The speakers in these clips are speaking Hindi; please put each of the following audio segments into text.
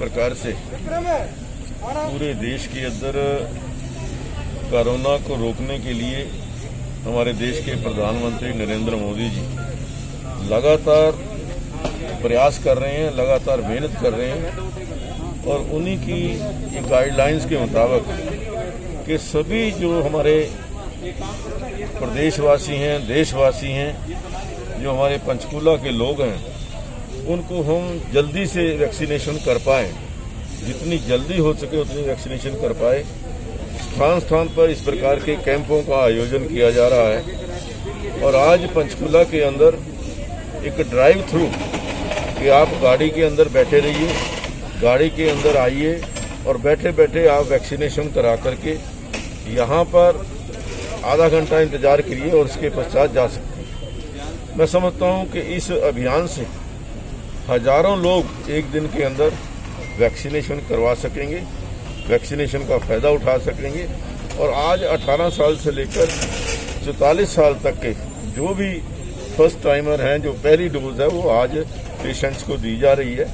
प्रकार से पूरे देश के अंदर कोरोना को रोकने के लिए हमारे देश के प्रधानमंत्री नरेंद्र मोदी जी लगातार प्रयास कर रहे हैं, लगातार मेहनत कर रहे हैं और उन्हीं की गाइडलाइंस के मुताबिक कि सभी जो हमारे प्रदेशवासी हैं, देशवासी हैं, जो हमारे पंचकूला के लोग हैं, उनको हम जल्दी से वैक्सीनेशन कर पाएं, जितनी जल्दी हो सके उतनी वैक्सीनेशन कर पाए। स्थान स्थान पर इस प्रकार के कैंपों का आयोजन किया जा रहा है और आज पंचकूला के अंदर एक ड्राइव थ्रू कि आप गाड़ी के अंदर बैठे रहिए, गाड़ी के अंदर आइए और बैठे बैठे आप वैक्सीनेशन करा करके यहाँ पर आधा घंटा इंतजार करिए और उसके पश्चात जा सकते हैं। मैं समझता हूँ कि इस अभियान से हजारों लोग एक दिन के अंदर वैक्सीनेशन करवा सकेंगे, वैक्सीनेशन का फायदा उठा सकेंगे और आज 18 साल से लेकर 44 साल तक के जो भी फर्स्ट टाइमर हैं, जो पहली डोज है, वो आज पेशेंट्स को दी जा रही है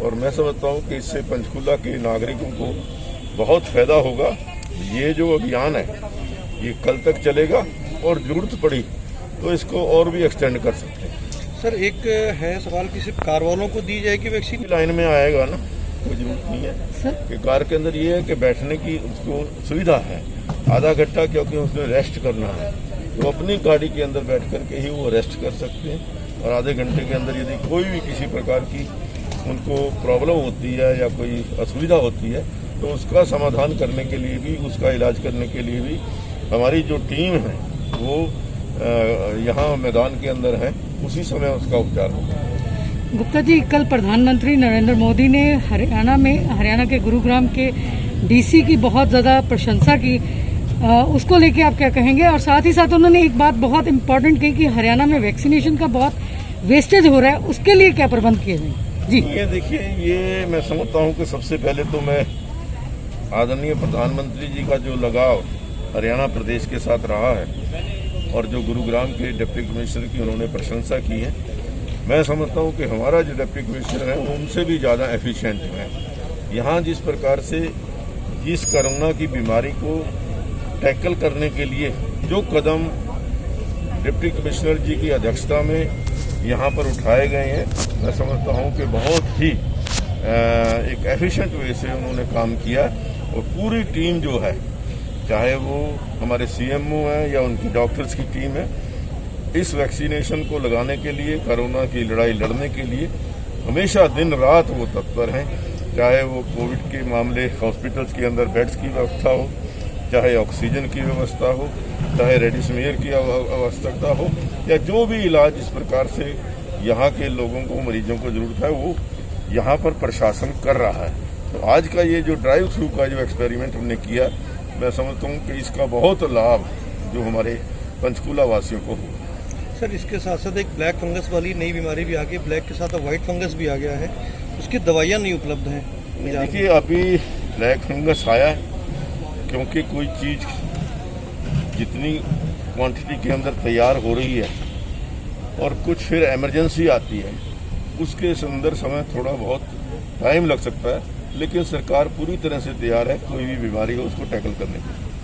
और मैं समझता हूँ कि इससे पंचकूला के नागरिकों को बहुत फायदा होगा। ये जो अभियान है ये कल तक चलेगा और जरूरत पड़ी तो इसको और भी एक्सटेंड कर सकते हैं। सर, एक है सवाल कि सिर्फ कार वालों को दी जाएगी वैक्सीन? लाइन में आएगा ना, कोई जरूरत नहीं है कि कार के अंदर ये है कि बैठने की उसको सुविधा है आधा घंटा, क्योंकि उसमें रेस्ट करना है, वो अपनी गाड़ी के अंदर बैठ करके ही वो रेस्ट कर सकते हैं और आधे घंटे के अंदर यदि कोई भी किसी प्रकार की उनको प्रॉब्लम होती है या कोई असुविधा होती है तो उसका समाधान करने के लिए भी, उसका इलाज करने के लिए भी हमारी जो टीम है वो यहाँ मैदान के अंदर है, उसी समय उसका उपचार होगा। गुप्ता जी, कल प्रधानमंत्री नरेंद्र मोदी ने हरियाणा के गुरुग्राम के डीसी की बहुत ज़्यादा प्रशंसा की, उसको लेके आप क्या कहेंगे? और साथ ही साथ उन्होंने एक बात बहुत इम्पोर्टेंट कही कि हरियाणा में वैक्सीनेशन का बहुत वेस्टेज हो रहा है, उसके लिए क्या प्रबंध किए जाएंगे? जी, ये देखिए, ये मैं समझता हूँ कि सबसे पहले तो मैं आदरणीय प्रधानमंत्री जी का जो लगाव हरियाणा प्रदेश के साथ रहा है और जो गुरुग्राम के डिप्टी कमिश्नर की उन्होंने प्रशंसा की है, मैं समझता हूँ कि हमारा जो डिप्टी कमिश्नर है वो उनसे भी ज़्यादा एफिशिएंट है। यहाँ जिस प्रकार से इस कोरोना की बीमारी को टैकल करने के लिए जो कदम डिप्टी कमिश्नर जी की अध्यक्षता में यहाँ पर उठाए गए हैं, मैं समझता हूँ कि बहुत ही एक एफिशिएंट वे से उन्होंने काम किया और पूरी टीम जो है, चाहे वो हमारे सीएमओ हैं या उनकी डॉक्टर्स की टीम है, इस वैक्सीनेशन को लगाने के लिए, कोरोना की लड़ाई लड़ने के लिए हमेशा दिन रात वो तत्पर हैं। चाहे वो कोविड के मामले हॉस्पिटल्स के अंदर बेड्स की व्यवस्था हो, चाहे ऑक्सीजन की व्यवस्था हो, चाहे रेमडेसिविर की आवश्यकता हो या जो भी इलाज इस प्रकार से यहाँ के लोगों को, मरीजों को जरूरत है, वो यहाँ पर प्रशासन कर रहा है। तो आज का ये जो ड्राइव थ्रू का जो एक्सपेरिमेंट हमने किया, मैं समझता हूँ कि इसका बहुत लाभ जो हमारे पंचकूला वासियों को हो। सर, इसके साथ साथ एक ब्लैक फंगस वाली नई बीमारी भी आ गई, ब्लैक के साथ व्हाइट फंगस भी आ गया है, उसकी दवाइयाँ नहीं उपलब्ध हैं। देखिए, अभी ब्लैक फंगस आया है क्योंकि कोई चीज़ जितनी क्वांटिटी के अंदर तैयार हो रही है और कुछ फिर इमरजेंसी आती है, उसके अंदर समय थोड़ा बहुत टाइम लग सकता है, लेकिन सरकार पूरी तरह से तैयार है कोई भी बीमारी हो उसको टैकल करने के लिए।